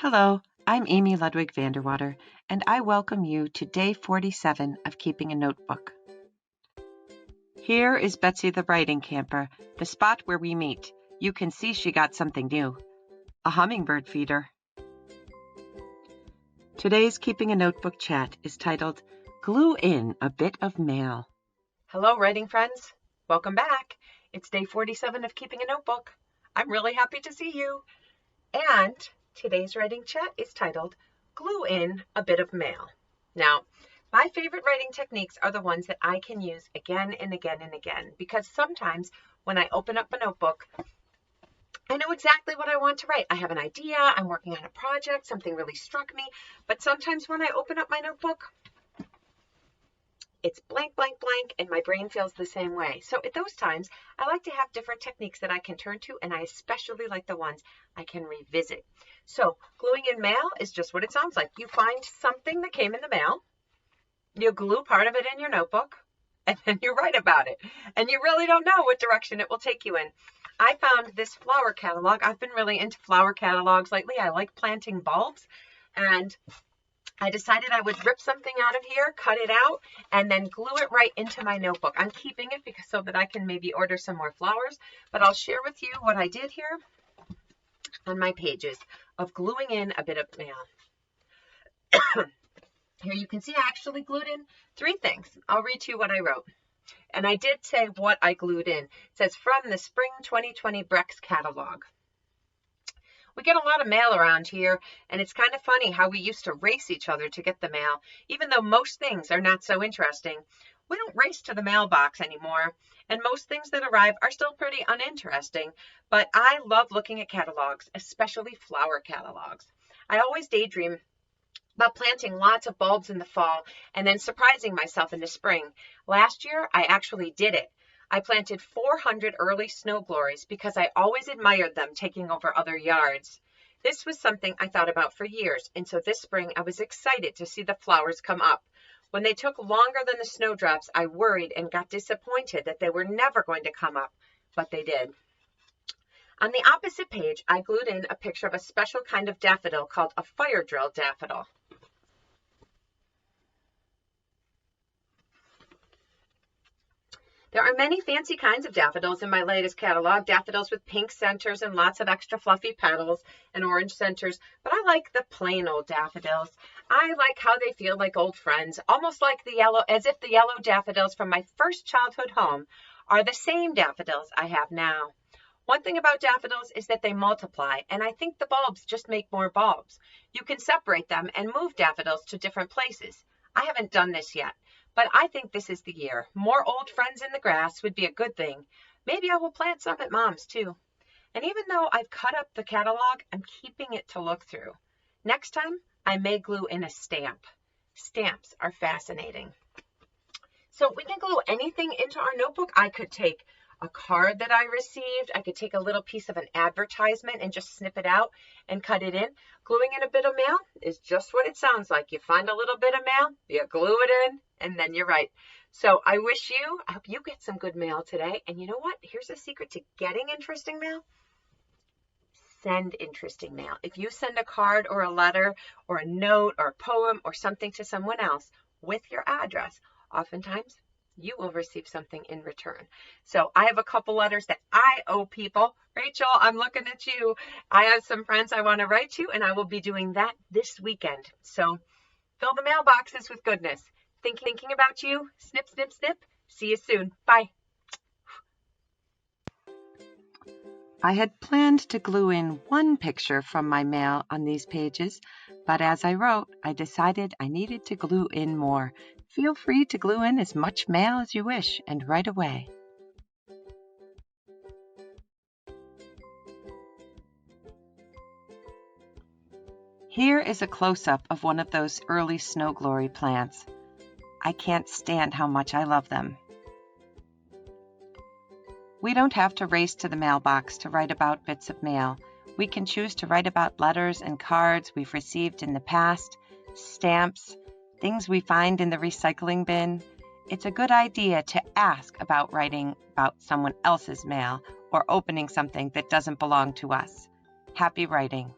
Hello, I'm Amy Ludwig Vanderwater, and I welcome you to day 47 of Keeping a Notebook. Here is Betsy the writing camper, the spot where we meet. You can see she got something new, a hummingbird feeder. Today's Keeping a Notebook chat is titled, Glue in a Bit of Mail. Hello, writing friends. Welcome back. It's day 47 of Keeping a Notebook. I'm really happy to see you. And today's writing chat is titled, Glue in a Bit of Mail. Now, my favorite writing techniques are the ones that I can use again and again and again, because sometimes when I open up a notebook, I know exactly what I want to write. I have an idea, I'm working on a project, something really struck me, but sometimes when I open up my notebook, it's blank, blank, blank, and my brain feels the same way. So at those times, I like to have different techniques that I can turn to, and I especially like the ones I can revisit. So gluing in mail is just what it sounds like. You find something that came in the mail, you glue part of it in your notebook, and then you write about it. And you really don't know what direction it will take you in. I found this flower catalog. I've been really into flower catalogs lately. I like planting bulbs, and I decided I would rip something out of here, cut it out, and then glue it right into my notebook. I'm keeping it because so that I can maybe order some more flowers, but I'll share with you what I did here on my pages of gluing in a bit of mail. Here you can see I actually glued in 3 things. I'll read to you what I wrote. And I did say what I glued in. It says, from the Spring 2020 Brex catalog. We get a lot of mail around here, and it's kind of funny how we used to race each other to get the mail. Even though most things are not so interesting, we don't race to the mailbox anymore, and most things that arrive are still pretty uninteresting. But I love looking at catalogs, especially flower catalogs. I always daydream about planting lots of bulbs in the fall and then surprising myself in the spring. Last year, I actually did it. I planted 400 early snow glories because I always admired them taking over other yards. This was something I thought about for years, and so this spring I was excited to see the flowers come up. When they took longer than the snowdrops, I worried and got disappointed that they were never going to come up, but they did. On the opposite page, I glued in a picture of a special kind of daffodil called a fire drill daffodil. There are many fancy kinds of daffodils in my latest catalog, daffodils with pink centers and lots of extra fluffy petals and orange centers, but I like the plain old daffodils. I like how they feel like old friends, almost like the yellow, as if the yellow daffodils from my first childhood home are the same daffodils I have now. One thing about daffodils is that they multiply, and I think the bulbs just make more bulbs. You can separate them and move daffodils to different places. I haven't done this yet, but I think this is the year. More old friends in the grass would be a good thing. Maybe I will plant some at Mom's too. And even though I've cut up the catalog, I'm keeping it to look through. Next time, I may glue in a stamp. Stamps are fascinating. So we can glue anything into our notebook. I could take a card that I received. I could take a little piece of an advertisement and just snip it out and cut it in. Gluing in a bit of mail is just what it sounds like. You find a little bit of mail, you glue it in, and then you're right. So I hope you get some good mail today. And you know what? Here's a secret to getting interesting mail. Send interesting mail. If you send a card or a letter or a note or a poem or something to someone else with your address, oftentimes you will receive something in return. So I have a couple letters that I owe people. Rachel, I'm looking at you. I have some friends I want to write to, and I will be doing that this weekend. So fill the mailboxes with goodness. Thinking about you. Snip, snip, snip. See you soon. Bye. I had planned to glue in one picture from my mail on these pages, but as I wrote, I decided I needed to glue in more. Feel free to glue in as much mail as you wish, and right away. Here is a close-up of one of those early snow glory plants. I can't stand how much I love them. We don't have to race to the mailbox to write about bits of mail. We can choose to write about letters and cards we've received in the past, stamps, things we find in the recycling bin. It's a good idea to ask about writing about someone else's mail or opening something that doesn't belong to us. Happy writing.